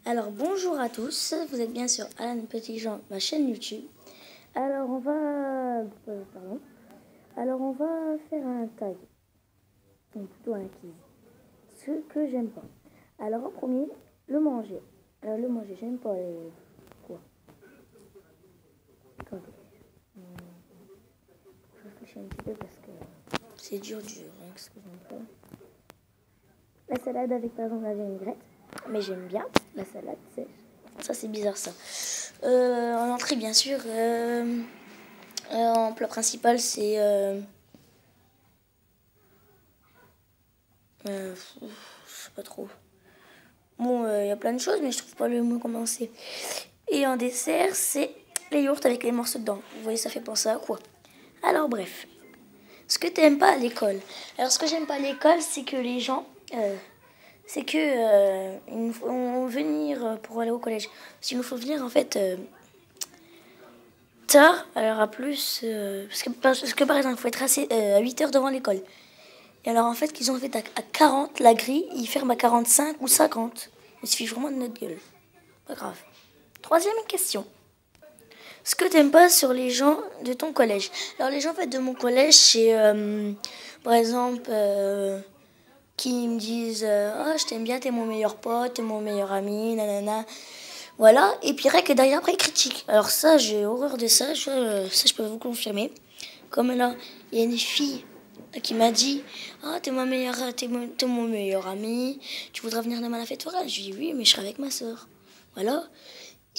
Alors bonjour à tous, vous êtes bien sur Alan Petitjean, ma chaîne YouTube. Alors on va, Alors on va faire un tag, ou plutôt un quiz. Ce que j'aime pas. Alors en premier, le manger. Alors le manger, j'aime pas les quoi. Attendez, je réfléchis un petit peu parce que c'est dur, hein, ce que j'aime pas. La salade avec par exemple la vinaigrette, mais j'aime bien la salade. Ça c'est bizarre ça. En entrée bien sûr. En plat principal c'est je sais pas trop. Bon, il y a plein de choses, mais je trouve pas le mot comment c'est. Et en dessert, c'est les yaourts avec les morceaux dedans. Vous voyez, ça fait penser à quoi? Alors bref, ce que t'aimes pas à l'école. Alors ce que j'aime pas à l'école, c'est que les gens, ils nous font venir pour aller au collège. S'il nous faut venir en fait tard, alors à plus, parce que par exemple, il faut être à 8 heures devant l'école. Et alors en fait, qu'ils ont fait à 40 la grille, ils ferment à 45 ou 50. Il suffit vraiment de notre gueule. Pas grave. Troisième question. Ce que t'aimes pas sur les gens de ton collège. Alors les gens en fait de mon collège, c'est par exemple qui me disent oh, je t'aime bien, t'es mon meilleur pote, t'es mon meilleur ami, nanana. Voilà. Et puis après que derrière après ils critiquent. Alors ça, j'ai horreur de ça. Ça je peux vous confirmer. Comme là, il y a une fille qui m'a dit ah t'es t'es mon meilleur ami, tu voudrais venir demain à la fête foraine. Je lui ai dit oui, mais je serai avec ma soeur. Voilà.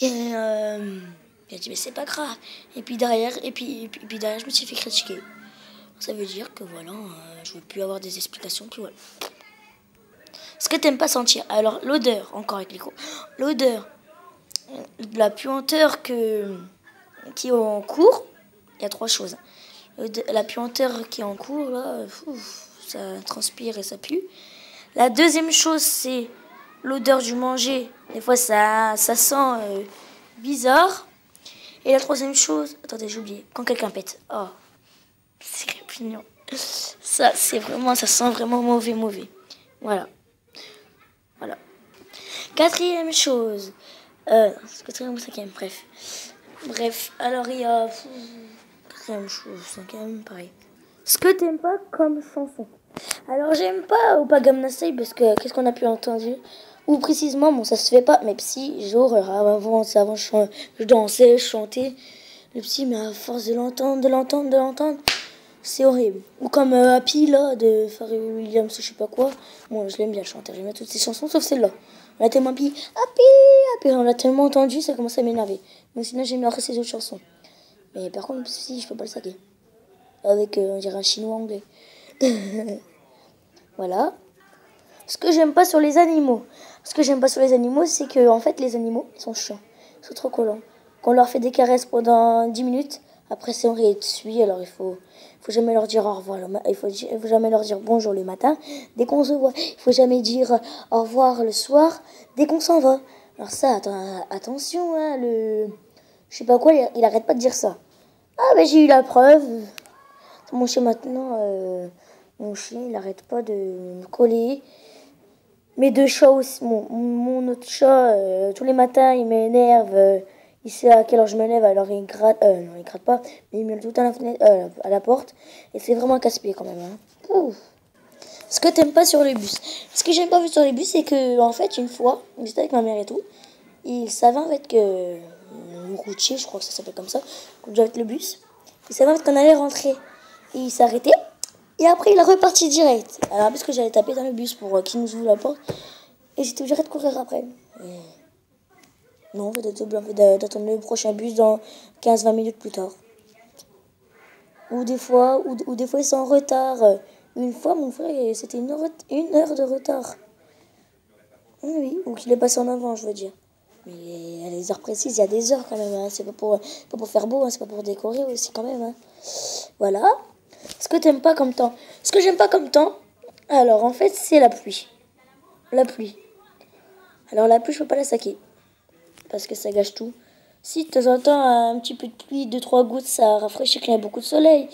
Et elle a dit mais c'est pas grave. Et puis derrière, derrière je me suis fait critiquer. Ça veut dire que voilà, je veux plus avoir des explications. Puis voilà. Ce que t'aimes pas sentir. Alors l'odeur, encore avec l'écho. L'odeur, la puanteur qui est en cours. Il y a trois choses. La puanteur qui est en cours là, ça transpire et ça pue. La deuxième chose c'est l'odeur du manger. Des fois ça sent bizarre. Et la troisième chose, attendez, j'ai oublié, quand quelqu'un pète. Oh, c'est répugnant. Ça, ça sent vraiment mauvais. Voilà. Quatrième chose. Quatrième ou cinquième, bref. Bref, alors il y a. Quatrième chose, cinquième, pareil. Ce que t'aimes pas comme chanson. Alors j'aime pas Opa Gamna Style parce que qu'est-ce qu'on a pu entendre. Ou précisément, bon ça se fait pas, mais psy, genre avant je dansais, je chantais. Le psy, mais à force de l'entendre, c'est horrible. Ou comme Happy, là, de Pharrell Williams, je sais pas quoi. Moi, je l'aime bien le chanter, j'aime bien toutes ses chansons, sauf celle-là. On a tellement Happy, on l'a tellement entendu, ça commence à m'énerver. Mais sinon, j'aime bien ses autres chansons. Mais par contre, si, je peux pas le saquer. Avec, on dirait un chinois anglais. Voilà. Ce que j'aime pas sur les animaux. Ce que j'aime pas sur les animaux, c'est que, en fait, les animaux, ils sont chiants. Ils sont trop collants. Quand on leur fait des caresses pendant 10 minutes, après c'est horrible de suit, alors faut jamais leur dire au revoir. Il faut jamais leur dire bonjour le matin dès qu'on se voit. Il faut jamais dire au revoir le soir dès qu'on s'en va. Alors ça, attention, hein, je sais pas quoi, il arrête pas de dire ça. Ah ben j'ai eu la preuve. Mon chien maintenant, mon chien il arrête pas de me coller. Mes deux chats aussi, mon autre chat, tous les matins, il m'énerve. Il sait à quelle heure je me lève, alors il gratte. Non, il gratte pas, mais il met tout à la fenêtre, à la porte. Et c'est vraiment casse-pied quand même. Hein. Ouf. Ce que t'aimes pas sur les bus. Ce que j'aime pas sur les bus, c'est que, en fait, une fois, j'étais avec ma mère et tout, il savait en fait que. Le routier, je crois que ça s'appelle comme ça, quand j'avais le bus, il savait en fait qu'on allait rentrer. Et il s'arrêtait. Et après, il est reparti direct. Alors, parce que j'allais taper dans le bus pour qu'il nous ouvre la porte. Et j'étais obligée de courir après. Et... non, en fait, d'attendre le prochain bus dans 15-20 minutes plus tard. Ou des fois, ils sont en retard. Une fois, mon frère, c'était une heure de retard. Oui, ou qu'il est passé en avant, je veux dire. Mais à les heures précises, il y a des heures quand même. Hein. C'est pas pour faire beau, hein. C'est pas pour décorer aussi quand même. Hein. Voilà. Ce que t'aimes pas comme temps. Ce que j'aime pas comme temps, alors en fait, c'est la pluie. La pluie. Alors la pluie, je peux pas la saquer. Parce que ça gâche tout. Si de temps en temps, un petit peu de pluie, 2-3 gouttes, ça rafraîchit quand il y a beaucoup de soleil.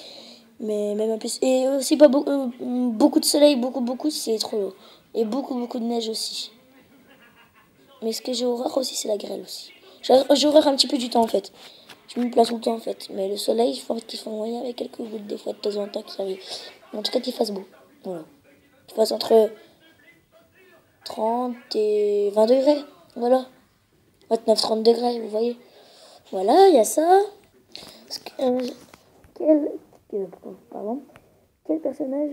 Mais même un peu. Et aussi pas beaucoup de soleil, beaucoup, c'est trop lourd. Et beaucoup de neige aussi. Mais ce que j'ai horreur aussi, c'est la grêle aussi. J'ai horreur un petit peu du temps en fait. Je me place tout le temps en fait. Mais le soleil, il faut qu'il soit moyen avec quelques gouttes des fois de temps en temps qui arrivent. En tout cas, qu'il fasse beau. Voilà. Qu'il fasse entre 30 et 20 degrés. Voilà. 29-30 degrés, vous voyez. Voilà, il y a ça. Quel, pardon, quel personnage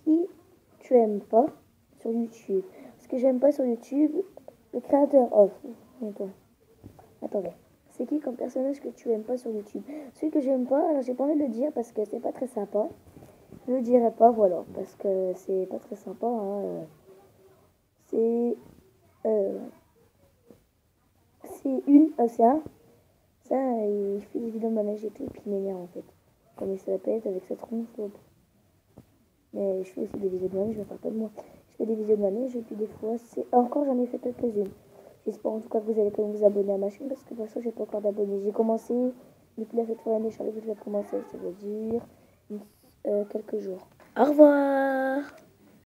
qui tu aimes pas sur YouTube? Ce que j'aime pas sur YouTube, le créateur of. Attendez. C'est qui comme personnage que tu aimes pas sur YouTube? Celui que j'aime pas, alors j'ai pas envie de le dire parce que c'est pas très sympa. Je le dirai pas, voilà, parce que c'est pas très sympa. Hein. C'est euh, c'est un. Ça, il fait des vidéos de manège et tout, et puis il m'énerve en fait. Comme il se la pète avec sa tronche. Mais je fais aussi des vidéos de manège, je me parle pas de moi. Je fais des vidéos de manège et puis des fois, c'est encore j'en ai fait quelques-unes. J'espère en tout cas que vous allez quand même vous abonner à ma chaîne parce que pour l'instant, j'ai pas encore d'abonnés. J'ai commencé depuis la fête foraine Charlie, je vais commencer, ça veut dire quelques jours. Au revoir!